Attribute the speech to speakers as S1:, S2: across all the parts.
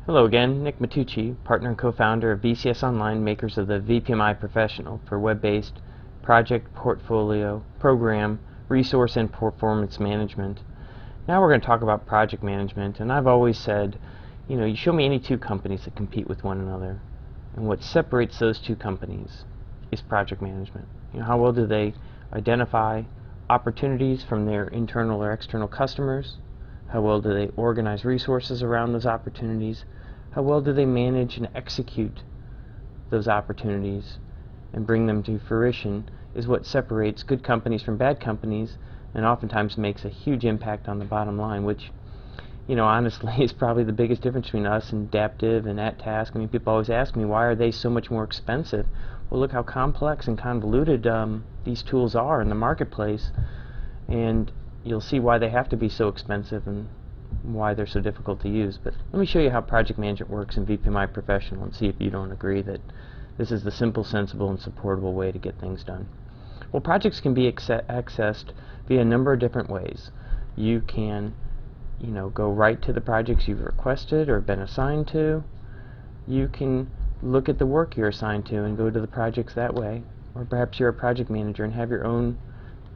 S1: Hello again, Nick Matucci, partner and co-founder of VCS Online, makers of the VPMi Professional for web-based project, portfolio, program, resource, and performance management. Now we're going to talk about project management, and I've always said, you show me any two companies that compete with one another, and what separates those two companies is project management. How well do they identify opportunities from their internal or external customers? How well do they organize resources around those opportunities? How well do they manage and execute those opportunities and bring them to fruition is what separates good companies from bad companies, and oftentimes makes a huge impact on the bottom line, which honestly is probably the biggest difference between us and Adaptive and AtTask. People always ask me, why are they so much more expensive? Well, look how complex and convoluted these tools are in the marketplace, and you'll see why they have to be so expensive and why they're so difficult to use. But let me show you how project management works in VPMi Professional and see if you don't agree that this is the simple, sensible, and supportable way to get things done. Well, projects can be accessed via a number of different ways. You can go right to the projects you've requested or been assigned to. You can look at the work you're assigned to and go to the projects that way. Or perhaps you're a project manager and have your own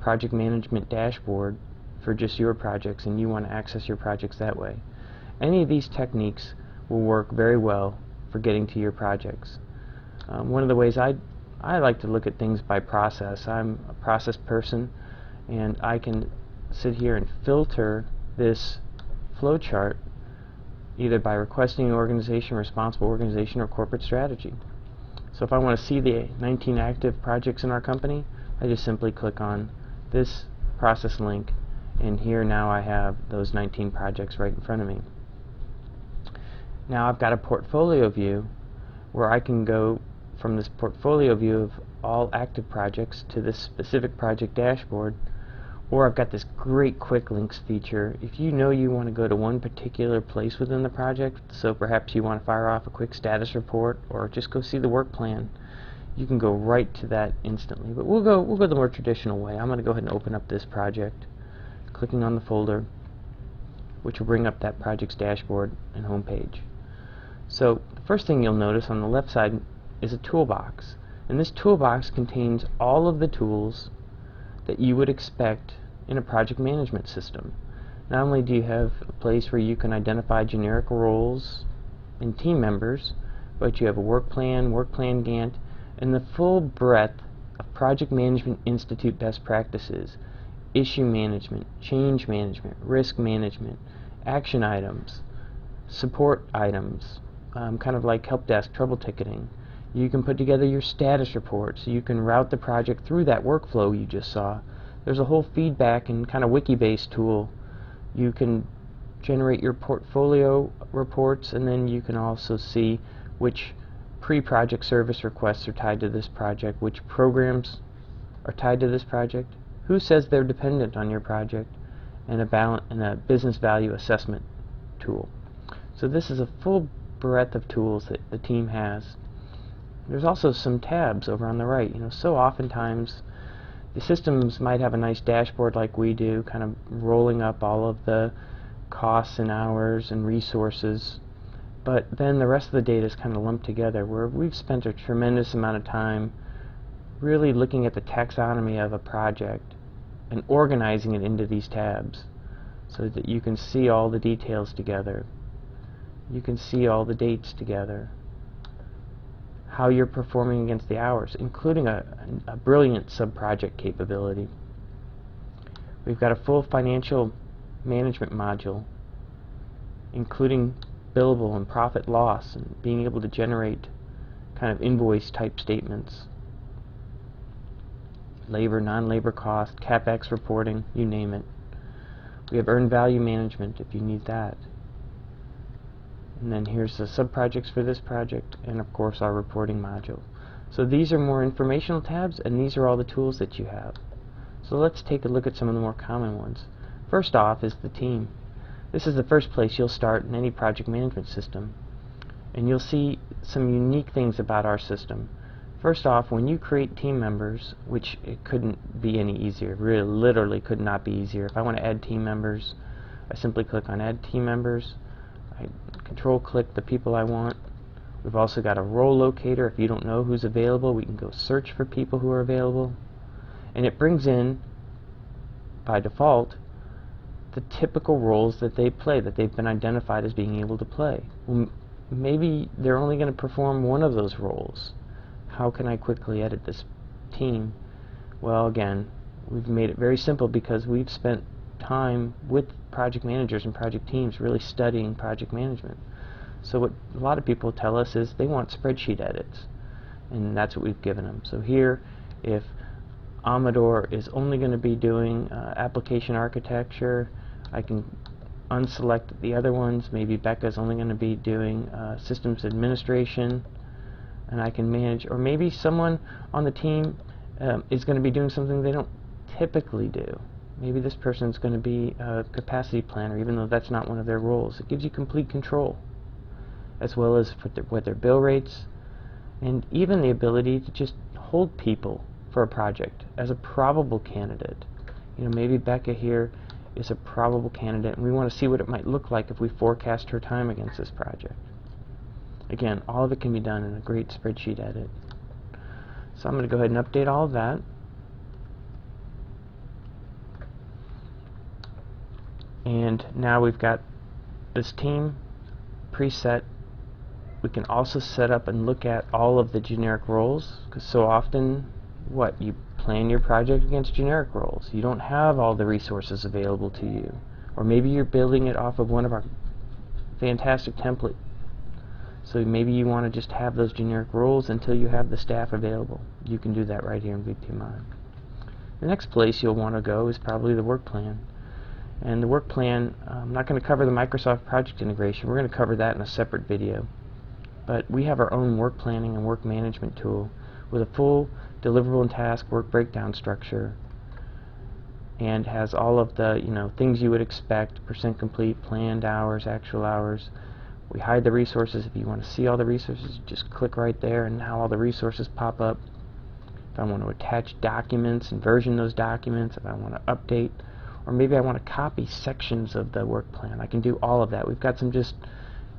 S1: project management dashboard for just your projects, and you want to access your projects that way. Any of these techniques will work very well for getting to your projects. One of the ways I like to look at things by process. I'm a process person, and I can sit here and filter this flowchart either by requesting an organization, responsible organization, or corporate strategy. So if I want to see the 19 active projects in our company, I just simply click on this process link, and here now I have those 19 projects right in front of me. Now I've got a portfolio view where I can go from this portfolio view of all active projects to this specific project dashboard, or I've got this great quick links feature. If you want to go to one particular place within the project, so perhaps you want to fire off a quick status report or just go see the work plan, you can go right to that instantly. But we'll go the more traditional way. I'm going to go ahead and open up this project, clicking on the folder, which will bring up that project's dashboard and home page. So the first thing you'll notice on the left side is a toolbox, and this toolbox contains all of the tools that you would expect in a project management system. Not only do you have a place where you can identify generic roles and team members, but you have a work plan Gantt, and the full breadth of Project Management Institute best practices: issue management, change management, risk management, action items, support items, kind of like help desk trouble ticketing. You can put together your status reports. You can route the project through that workflow you just saw. There's a whole feedback and kind of wiki-based tool. You can generate your portfolio reports, and then you can also see which pre-project service requests are tied to this project, which programs are tied to this project, who says they're dependent on your project, and a business value assessment tool. So this is a full breadth of tools that the team has. There's also some tabs over on the right. So oftentimes the systems might have a nice dashboard like we do, kind of rolling up all of the costs and hours and resources, but then the rest of the data is kind of lumped together, where we've spent a tremendous amount of time really looking at the taxonomy of a project and organizing it into these tabs so that you can see all the details together. You can see all the dates together, how you're performing against the hours, including a brilliant sub-project capability. We've got a full financial management module, including billable and profit loss, and being able to generate kind of invoice type statements, labor, non-labor cost, CapEx reporting, you name it. We have earned value management if you need that. And then here's the sub-projects for this project, and of course our reporting module. So these are more informational tabs, and these are all the tools that you have. So let's take a look at some of the more common ones. First off is the team. This is the first place you'll start in any project management system, and you'll see some unique things about our system. First off, when you create team members, which it couldn't be any easier, really literally could not be easier. If I want to add team members, I simply click on Add Team Members. I control-click the people I want. We've also got a role locator. If you don't know who's available, we can go search for people who are available. And it brings in, by default, the typical roles that they play, that they've been identified as being able to play. Well, maybe they're only going to perform one of those roles. How can I quickly edit this team? Well, again, we've made it very simple because we've spent time with project managers and project teams really studying project management. So what a lot of people tell us is they want spreadsheet edits, and that's what we've given them. So here, if Amador is only going to be doing application architecture, I can unselect the other ones. Maybe Becca's only going to be doing systems administration, and I can manage, or maybe someone on the team is going to be doing something they don't typically do. Maybe this person's going to be a capacity planner, even though that's not one of their roles. It gives you complete control, as well as for what their bill rates, and even the ability to just hold people for a project as a probable candidate. You know, maybe Becca here is a probable candidate, and we want to see what it might look like if we forecast her time against this project. Again, all of it can be done in a great spreadsheet edit. So I'm going to go ahead and update all of that. And now we've got this team preset. We can also set up and look at all of the generic roles, because so often you plan your project against generic roles. You don't have all the resources available to you, or maybe you're building it off of one of our fantastic templates. So maybe you want to just have those generic roles until you have the staff available. You can do that right here in VPMi. The next place you'll want to go is probably the work plan. And the work plan, I'm not going to cover the Microsoft project integration. We're going to cover that in a separate video. But we have our own work planning and work management tool with a full deliverable and task work breakdown structure, and has all of the things you would expect: percent complete, planned hours, actual hours. We hide the resources. If you want to see all the resources, just click right there, and now all the resources pop up. If I want to attach documents and version those documents, if I want to update, or maybe I want to copy sections of the work plan, I can do all of that. We've got some just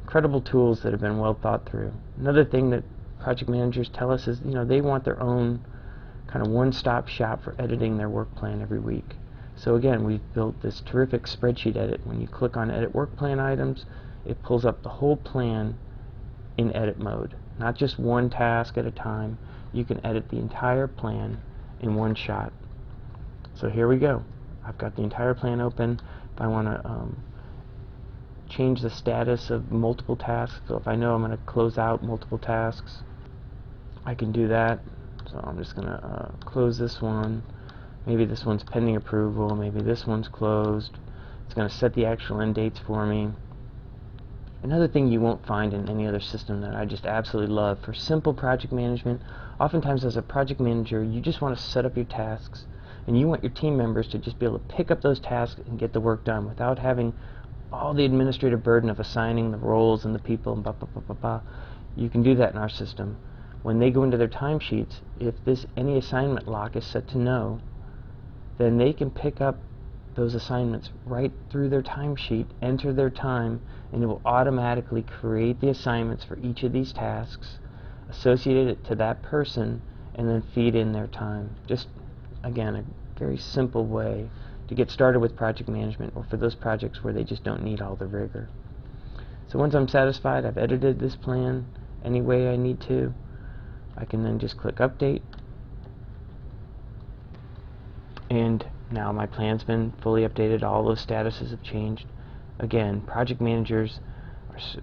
S1: incredible tools that have been well thought through. Another thing that project managers tell us is they want their own kind of one-stop shop for editing their work plan every week. So again, we've built this terrific spreadsheet edit. When you click on edit work plan items, it pulls up the whole plan in edit mode, not just one task at a time. You can edit the entire plan in one shot. So here we go. I've got the entire plan open. If I want to change the status of multiple tasks, so if I know I'm going to close out multiple tasks, I can do that. So I'm just going to close this one. Maybe this one's pending approval. Maybe this one's closed. It's going to set the actual end dates for me. Another thing you won't find in any other system that I just absolutely love for simple project management, oftentimes as a project manager, you just want to set up your tasks, and you want your team members to just be able to pick up those tasks and get the work done without having all the administrative burden of assigning the roles and the people and blah, blah, blah, blah, blah. You can do that in our system. When they go into their timesheets, if any assignment lock is set to no, then they can pick up those assignments right through their timesheet, enter their time, and it will automatically create the assignments for each of these tasks, associate it to that person, and then feed in their time. Just, again, a very simple way to get started with project management, or for those projects where they just don't need all the rigor. So once I'm satisfied, I've edited this plan any way I need to, I can then just click update, and now my plan's been fully updated. All those statuses have changed. Again, project managers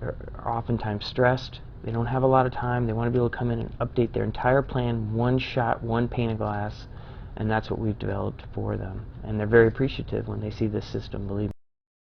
S1: are oftentimes stressed. They don't have a lot of time. They want to be able to come in and update their entire plan, one shot, one pane of glass, and that's what we've developed for them. And they're very appreciative when they see this system, believe me.